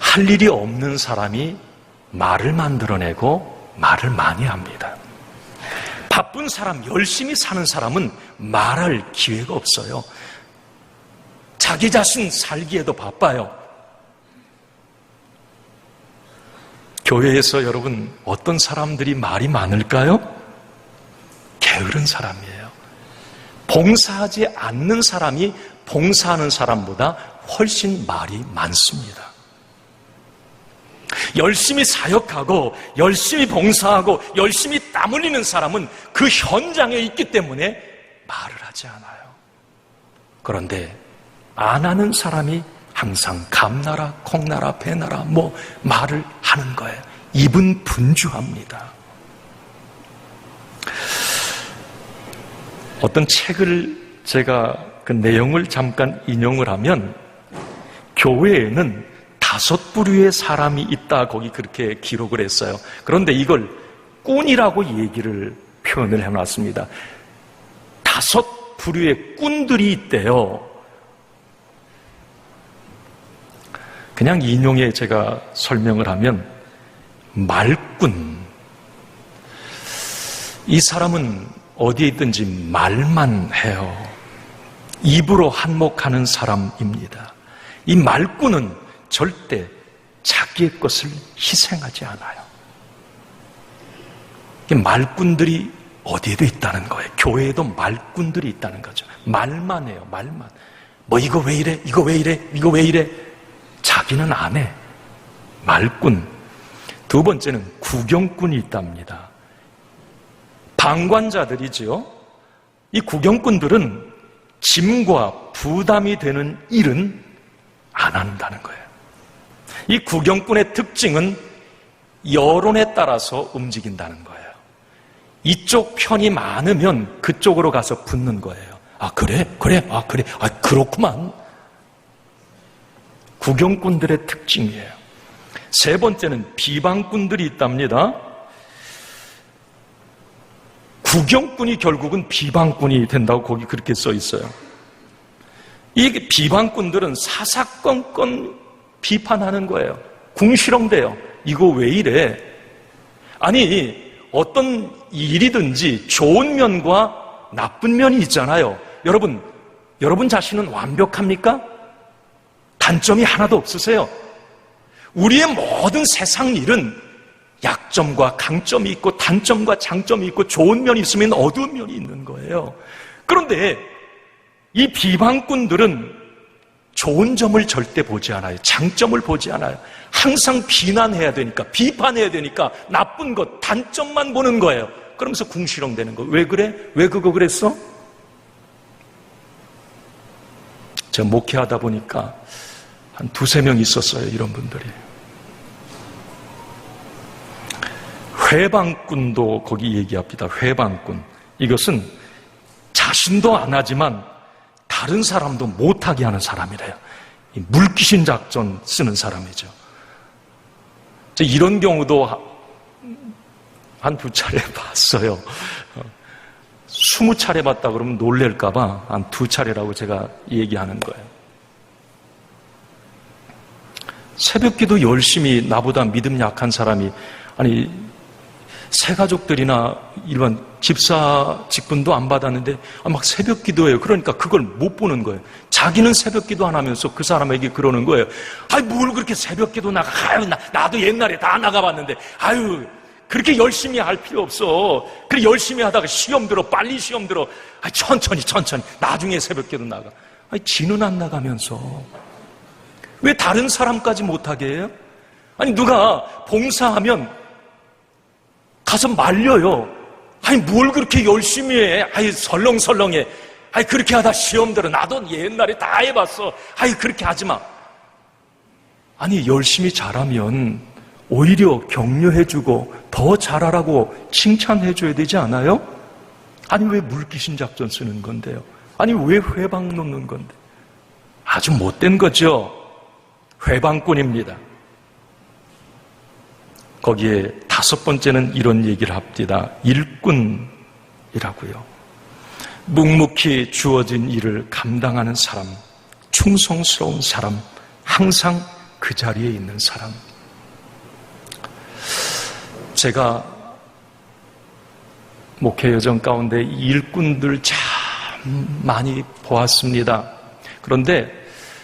할 일이 없는 사람이 말을 만들어내고 말을 많이 합니다. 바쁜 사람, 열심히 사는 사람은 말할 기회가 없어요. 자기 자신 살기에도 바빠요. 교회에서 여러분 어떤 사람들이 말이 많을까요? 게으른 사람이에요. 봉사하지 않는 사람이 봉사하는 사람보다 훨씬 말이 많습니다. 열심히 사역하고 열심히 봉사하고 열심히 땀 흘리는 사람은 그 현장에 있기 때문에 말을 하지 않아요. 그런데 안 하는 사람이 항상 감나라, 콩나라, 배나라 말을 하는 거예요. 입은 분주합니다. 어떤 책을 제가 그 내용을 잠깐 인용을 하면 교회에는 5부류의 사람이 있다 거기 그렇게 기록을 했어요. 그런데 이걸 꾼이라고 표현을 해놨습니다. 5부류의 꾼들이 있대요. 그냥 인용에 제가 설명을 하면 말꾼, 이 사람은 어디에 있든지 말만 해요. 입으로 한몫하는 사람입니다. 이 말꾼은 절대 자기의 것을 희생하지 않아요. 말꾼들이 어디에도 있다는 거예요. 교회에도 말꾼들이 있다는 거죠. 말만 해요. 말만. 이거 왜 이래? 이거 왜 이래? 이거 왜 이래? 자기는 안 해. 말꾼. 두 번째는 구경꾼이 있답니다. 방관자들이지요. 이 구경꾼들은 짐과 부담이 되는 일은 안 한다는 거예요. 이 구경꾼의 특징은 여론에 따라서 움직인다는 거예요. 이쪽 편이 많으면 그쪽으로 가서 붙는 거예요. 아, 그래? 아, 그래? 아, 그렇구만. 구경꾼들의 특징이에요. 세 번째는 비방꾼들이 있답니다. 구경꾼이 결국은 비방꾼이 된다고 거기 그렇게 써 있어요. 이 비방꾼들은 사사건건 비판하는 거예요. 궁시렁대요. 이거 왜 이래? 아니, 어떤 일이든지 좋은 면과 나쁜 면이 있잖아요. 여러분 자신은 완벽합니까? 단점이 하나도 없으세요? 우리의 모든 세상 일은 약점과 강점이 있고 단점과 장점이 있고 좋은 면이 있으면 어두운 면이 있는 거예요. 그런데 이 비방꾼들은 좋은 점을 절대 보지 않아요. 장점을 보지 않아요. 항상 비난해야 되니까, 비판해야 되니까 나쁜 것, 단점만 보는 거예요. 그러면서 궁시렁대는 거예요. 왜 그래? 왜 그거 그랬어? 제가 목회하다 보니까 한 2-3명 있었어요. 이런 분들이. 회방꾼도 거기 얘기합니다. 회방꾼. 이것은 자신도 안 하지만 다른 사람도 못하게 하는 사람이래요. 물귀신 작전 쓰는 사람이죠. 이런 경우도 한 2차례 봤어요. 20차례 봤다 그러면 놀랄까봐 한 2차례라고 제가 얘기하는 거예요. 새벽기도 열심히 나보다 믿음 약한 사람이, 아니 새가족들이나 일반 집사 직분도 안 받았는데 막 새벽기도해요. 그러니까 그걸 못 보는 거예요. 자기는 새벽기도 안 하면서 그 사람에게 그러는 거예요. 아이 뭘 그렇게 새벽기도 나가? 아유 나도 옛날에 다 나가봤는데 아유 그렇게 열심히 할 필요 없어. 그래 열심히 하다가 시험 들어, 빨리 시험 들어. 아이 천천히 나중에 새벽기도 나가. 아니 지는 안 나가면서 왜 다른 사람까지 못하게 해요? 아니 누가 봉사하면 가서 말려요. 아니 뭘 그렇게 열심히 해? 아이 설렁설렁해. 아이 그렇게 하다 시험 들어. 나도 옛날에 다 해봤어. 아이 그렇게 하지 마. 아니 열심히 잘하면 오히려 격려해주고 더 잘하라고 칭찬해줘야 되지 않아요? 아니 왜 물귀신 작전 쓰는 건데요? 아니 왜 회방 놓는 건데? 아주 못된 거죠. 회방꾼입니다. 거기에 5번째는 이런 얘기를 합니다. 일꾼이라고요. 묵묵히 주어진 일을 감당하는 사람, 충성스러운 사람, 항상 그 그 자리에 있는 사람. 제가 목회 여정 가운데 일꾼들 참 많이 보았습니다. 그런데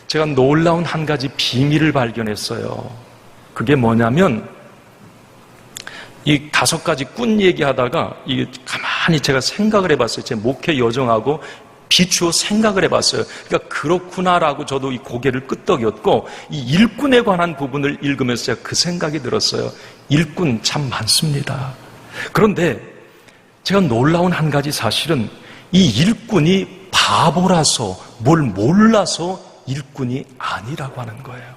제가 놀라운 한 가지 비밀을 발견했어요. 그게 뭐냐면 이 5가지 꾼 얘기하다가 가만히 제가 생각을 해봤어요. 제 목회 여정하고 비추어 생각을 해봤어요. 그러니까 그렇구나라고 저도 이 고개를 끄덕였고, 이 일꾼에 관한 부분을 읽으면서 제가 그 생각이 들었어요. 일꾼 참 많습니다. 그런데 제가 놀라운 한 가지 사실은 이 일꾼이 바보라서 뭘 몰라서 일꾼이 아니라고 하는 거예요.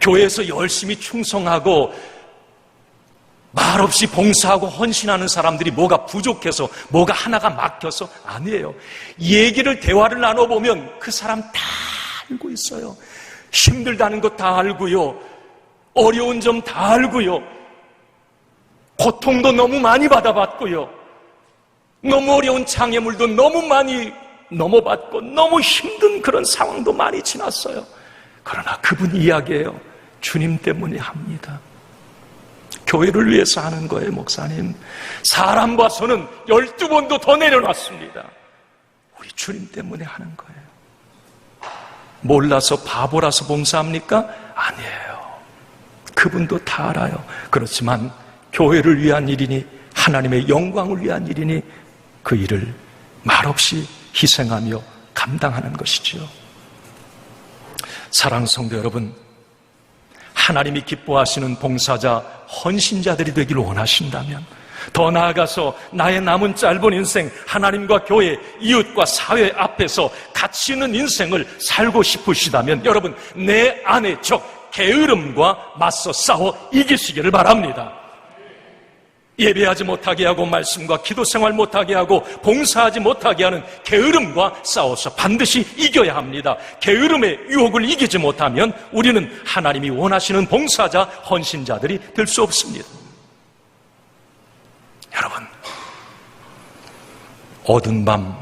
교회에서 열심히 충성하고 말없이 봉사하고 헌신하는 사람들이 뭐가 부족해서 뭐가 하나가 막혀서 아니에요. 얘기를 대화를 나눠보면 그 사람 다 알고 있어요. 힘들다는 것 다 알고요. 어려운 점 다 알고요. 고통도 너무 많이 받아봤고요. 너무 어려운 장애물도 너무 많이 넘어봤고 너무 힘든 그런 상황도 많이 지났어요. 그러나 그분 이야기예요. 주님 때문에 합니다. 교회를 위해서 하는 거예요, 목사님. 사람 봐서는 12번도 더 내려놨습니다. 우리 주님 때문에 하는 거예요. 몰라서 바보라서 봉사합니까? 아니에요. 그분도 다 알아요. 그렇지만 교회를 위한 일이니 하나님의 영광을 위한 일이니 그 일을 말없이 희생하며 감당하는 것이지요. 사랑하는 성도 여러분, 하나님이 기뻐하시는 봉사자, 헌신자들이 되기를 원하신다면, 더 나아가서 나의 남은 짧은 인생 하나님과 교회, 이웃과 사회 앞에서 가치 있는 인생을 살고 싶으시다면 여러분, 내 안의 적 게으름과 맞서 싸워 이기시기를 바랍니다. 예배하지 못하게 하고 말씀과 기도 생활 못하게 하고 봉사하지 못하게 하는 게으름과 싸워서 반드시 이겨야 합니다. 게으름의 유혹을 이기지 못하면 우리는 하나님이 원하시는 봉사자, 헌신자들이 될 수 없습니다. 여러분, 어두운 밤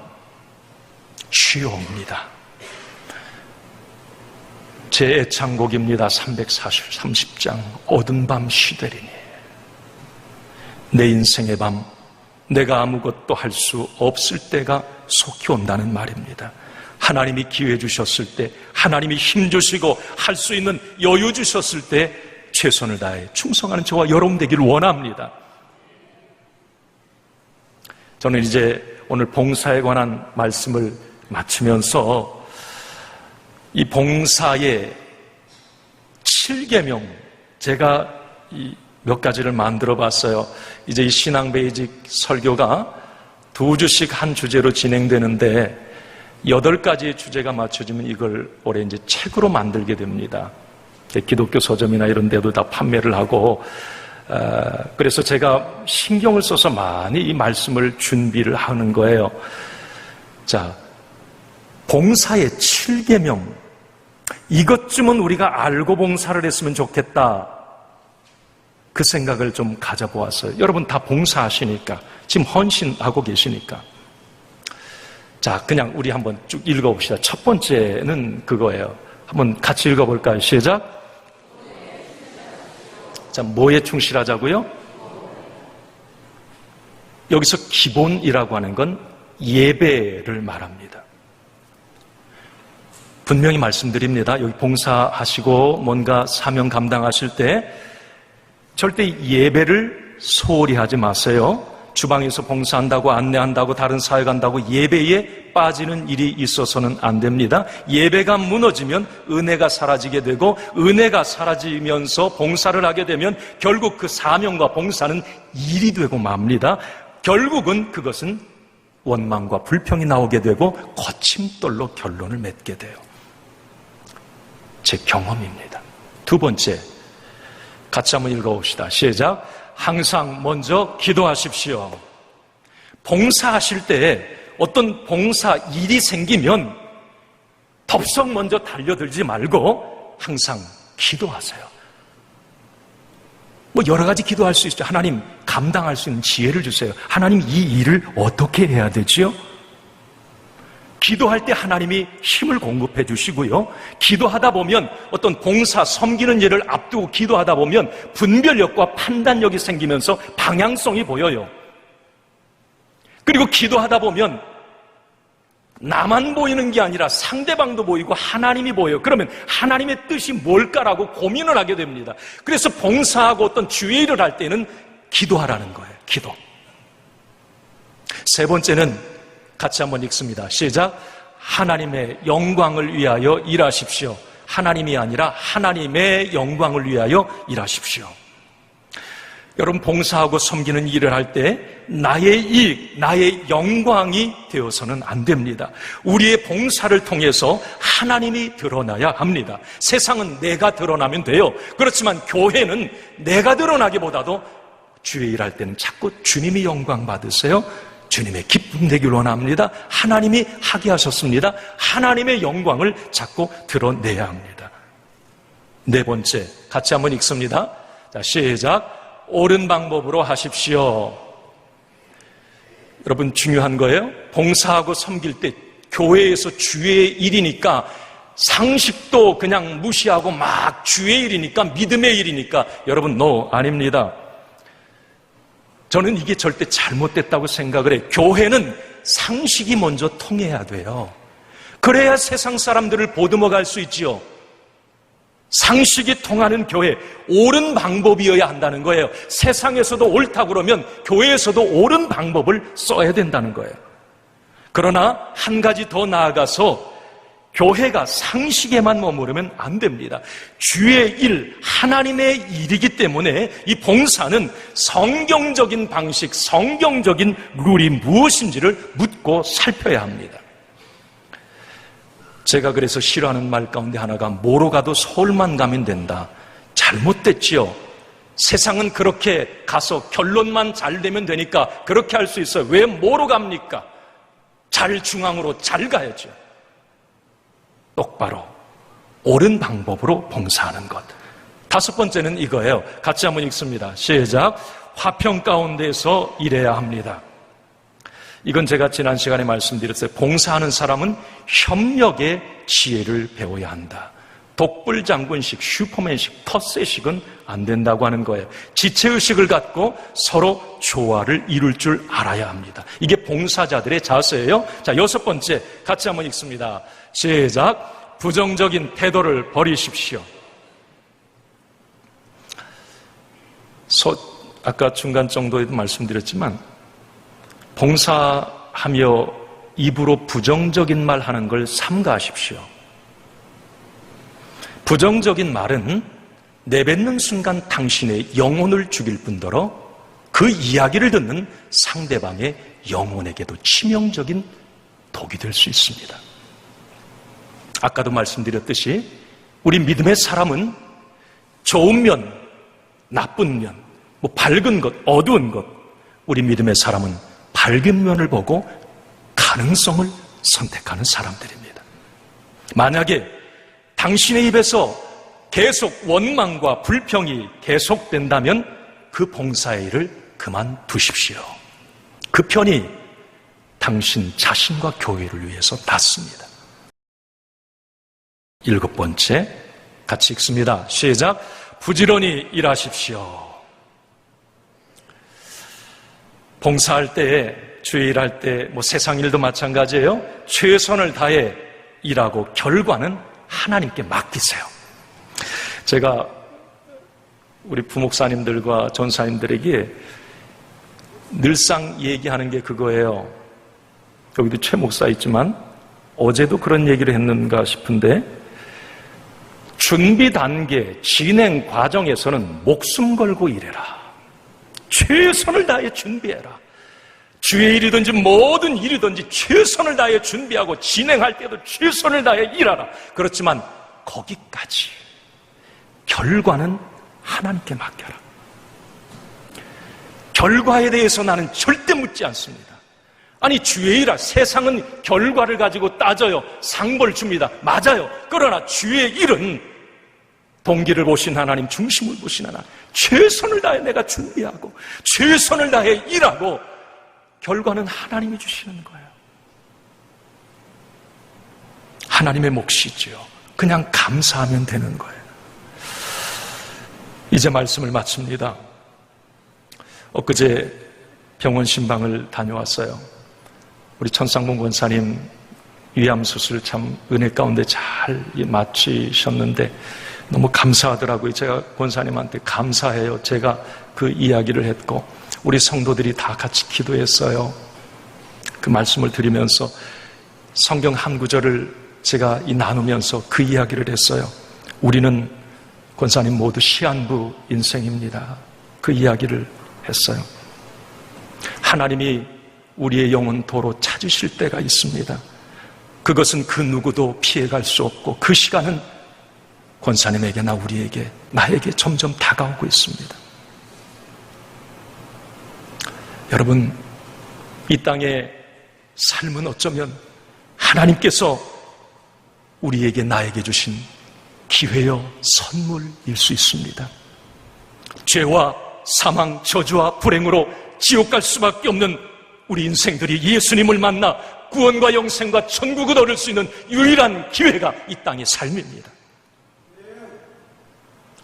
쉬어옵니다. 제 애창곡입니다. 330장 어두운 밤 쉬되리니. 내 인생의 밤, 내가 아무것도 할 수 없을 때가 속히 온다는 말입니다. 하나님이 기회 주셨을 때, 하나님이 힘 주시고 할 수 있는 여유 주셨을 때 최선을 다해 충성하는 저와 여러분 되기를 원합니다. 저는 이제 오늘 봉사에 관한 말씀을 마치면서 이 봉사의 7계명, 제가 몇 가지를 만들어 봤어요. 이제 이 신앙 베이직 설교가 2주씩 한 주제로 진행되는데 8가지의 주제가 맞춰지면 이걸 올해 이제 책으로 만들게 됩니다. 기독교 서점이나 이런 데도 다 판매를 하고, 그래서 제가 신경을 써서 많이 이 말씀을 준비를 하는 거예요. 자, 봉사의 7계명, 이것쯤은 우리가 알고 봉사를 했으면 좋겠다, 그 생각을 좀 가져보았어요. 여러분 다 봉사하시니까, 지금 헌신하고 계시니까. 자, 그냥 우리 한번 쭉 읽어봅시다. 첫 번째는 그거예요. 한번 같이 읽어볼까요? 시작. 자, 뭐에 충실하자고요? 여기서 기본이라고 하는 건 예배를 말합니다. 분명히 말씀드립니다. 여기 봉사하시고 뭔가 사명 감당하실 때 절대 예배를 소홀히 하지 마세요. 주방에서 봉사한다고, 안내한다고, 다른 사회 간다고 예배에 빠지는 일이 있어서는 안 됩니다. 예배가 무너지면 은혜가 사라지게 되고, 은혜가 사라지면서 봉사를 하게 되면 결국 그 사명과 봉사는 일이 되고 맙니다. 결국은 그것은 원망과 불평이 나오게 되고 거침돌로 결론을 맺게 돼요. 제 경험입니다. 두 번째, 같이 한번 읽어봅시다. 시작. 항상 먼저 기도하십시오. 봉사하실 때 어떤 봉사 일이 생기면 덥석 먼저 달려들지 말고 항상 기도하세요. 뭐 여러 가지 기도할 수 있죠. 하나님, 감당할 수 있는 지혜를 주세요. 하나님, 이 일을 어떻게 해야 되지요? 기도할 때 하나님이 힘을 공급해 주시고요. 기도하다 보면 어떤 봉사, 섬기는 일을 앞두고 기도하다 보면 분별력과 판단력이 생기면서 방향성이 보여요. 그리고 기도하다 보면 나만 보이는 게 아니라 상대방도 보이고 하나님이 보여요. 그러면 하나님의 뜻이 뭘까라고 고민을 하게 됩니다. 그래서 봉사하고 어떤 주의 일을 할 때는 기도하라는 거예요. 기도. 세 번째는 같이 한번 읽습니다. 시작. 하나님의 영광을 위하여 일하십시오. 하나님이 아니라 하나님의 영광을 위하여 일하십시오. 여러분, 봉사하고 섬기는 일을 할 때 나의 이익, 나의 영광이 되어서는 안 됩니다. 우리의 봉사를 통해서 하나님이 드러나야 합니다. 세상은 내가 드러나면 돼요. 그렇지만 교회는 내가 드러나기보다도 주의 일할 때는 자꾸 주님이 영광 받으세요. 주님의 기쁨 되길 원합니다. 하나님이 하게 하셨습니다. 하나님의 영광을 자꾸 드러내야 합니다. 네 번째, 같이 한번 읽습니다. 자, 시작. 옳은 방법으로 하십시오. 여러분, 중요한 거예요. 봉사하고 섬길 때 교회에서 주의 일이니까 상식도 그냥 무시하고 막 주의 일이니까, 믿음의 일이니까, 여러분, 아닙니다. 저는 이게 절대 잘못됐다고 생각을 해요. 교회는 상식이 먼저 통해야 돼요. 그래야 세상 사람들을 보듬어 갈 수 있지요. 상식이 통하는 교회, 옳은 방법이어야 한다는 거예요. 세상에서도 옳다 그러면 교회에서도 옳은 방법을 써야 된다는 거예요. 그러나 한 가지 더 나아가서 교회가 상식에만 머무르면 안 됩니다. 주의 일, 하나님의 일이기 때문에 이 봉사는 성경적인 방식, 성경적인 룰이 무엇인지를 묻고 살펴야 합니다. 제가 그래서 싫어하는 말 가운데 하나가 뭐로 가도 서울만 가면 된다. 잘못됐지요. 세상은 그렇게 가서 결론만 잘 되면 되니까 그렇게 할 수 있어요. 왜 뭐로 갑니까? 잘 중앙으로 잘 가야죠. 똑바로 옳은 방법으로 봉사하는 것. 다섯 번째는 이거예요. 같이 한번 읽습니다. 시작. 화평 가운데서 일해야 합니다. 이건 제가 지난 시간에 말씀드렸어요. 봉사하는 사람은 협력의 지혜를 배워야 한다. 독불장군식, 슈퍼맨식, 텃세식은 안 된다고 하는 거예요. 지체의식을 갖고 서로 조화를 이룰 줄 알아야 합니다. 이게 봉사자들의 자세예요. 자, 여섯 번째 같이 한번 읽습니다. 시작. 부정적인 태도를 버리십시오. 아까 중간 정도에도 말씀드렸지만 봉사하며 입으로 부정적인 말 하는 걸 삼가하십시오. 부정적인 말은 내뱉는 순간 당신의 영혼을 죽일 뿐더러 그 이야기를 듣는 상대방의 영혼에게도 치명적인 독이 될 수 있습니다. 아까도 말씀드렸듯이 우리 믿음의 사람은 좋은 면, 나쁜 면, 밝은 것, 어두운 것, 우리 믿음의 사람은 밝은 면을 보고 가능성을 선택하는 사람들입니다. 만약에 당신의 입에서 계속 원망과 불평이 계속된다면 그 봉사의 일을 그만두십시오. 그 편이 당신 자신과 교회를 위해서 낫습니다. 일곱 번째, 같이 읽습니다. 시작. 부지런히 일하십시오. 봉사할 때, 주의 일할 때, 세상 일도 마찬가지예요. 최선을 다해 일하고 결과는 하나님께 맡기세요. 제가 우리 부목사님들과 전사님들에게 늘상 얘기하는 게 그거예요. 여기도 최 목사 있지만 어제도 그런 얘기를 했는가 싶은데 준비 단계, 진행 과정에서는 목숨 걸고 일해라. 최선을 다해 준비해라. 주의 일이든지 모든 일이든지 최선을 다해 준비하고 진행할 때도 최선을 다해 일하라. 그렇지만 거기까지. 결과는 하나님께 맡겨라. 결과에 대해서 나는 절대 묻지 않습니다. 아니, 주의 일아, 세상은 결과를 가지고 따져요. 상벌 줍니다. 맞아요. 그러나 주의 일은 동기를 보신 하나님, 중심을 보신 하나님, 최선을 다해 내가 준비하고 최선을 다해 일하고 결과는 하나님이 주시는 거예요. 하나님의 몫이지요. 그냥 감사하면 되는 거예요. 이제 말씀을 마칩니다. 엊그제 병원 신방을 다녀왔어요. 우리 천상봉 권사님 위암수술 참 은혜 가운데 잘 마치셨는데 너무 감사하더라고요. 제가 권사님한테 감사해요. 제가 그 이야기를 했고 우리 성도들이 다 같이 기도했어요. 그 말씀을 드리면서 성경 한 구절을 제가 나누면서 그 이야기를 했어요. 우리는 권사님 모두 시한부 인생입니다. 그 이야기를 했어요. 하나님이 우리의 영혼토로 찾으실 때가 있습니다. 그것은 그 누구도 피해갈 수 없고 그 시간은 권사님에게나 우리에게, 나에게 점점 다가오고 있습니다. 여러분, 이 땅의 삶은 어쩌면 하나님께서 우리에게, 나에게 주신 기회요 선물일 수 있습니다. 죄와 사망, 저주와 불행으로 지옥 갈 수밖에 없는 우리 인생들이 예수님을 만나 구원과 영생과 천국을 얻을 수 있는 유일한 기회가 이 땅의 삶입니다.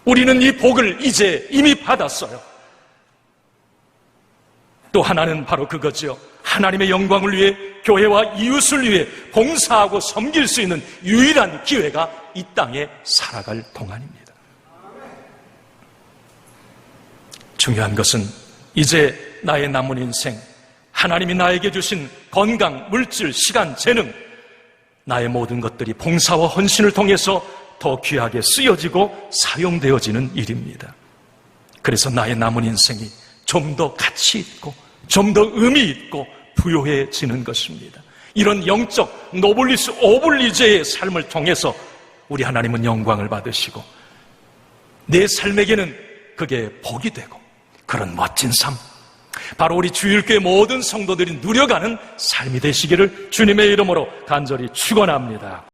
우리는 이 복을 이제 이미 받았어요. 또 하나는 바로 그거죠. 하나님의 영광을 위해, 교회와 이웃을 위해 봉사하고 섬길 수 있는 유일한 기회가 이 땅에 살아갈 동안입니다. 중요한 것은 이제 나의 남은 인생, 하나님이 나에게 주신 건강, 물질, 시간, 재능, 나의 모든 것들이 봉사와 헌신을 통해서 더 귀하게 쓰여지고 사용되어지는 일입니다. 그래서 나의 남은 인생이 좀 더 가치 있고 좀 더 의미 있고 부요해지는 것입니다. 이런 영적 노블리스 오블리제의 삶을 통해서 우리 하나님은 영광을 받으시고 내 삶에게는 그게 복이 되고 그런 멋진 삶, 바로 우리 주일교회 모든 성도들이 누려가는 삶이 되시기를 주님의 이름으로 간절히 축원합니다.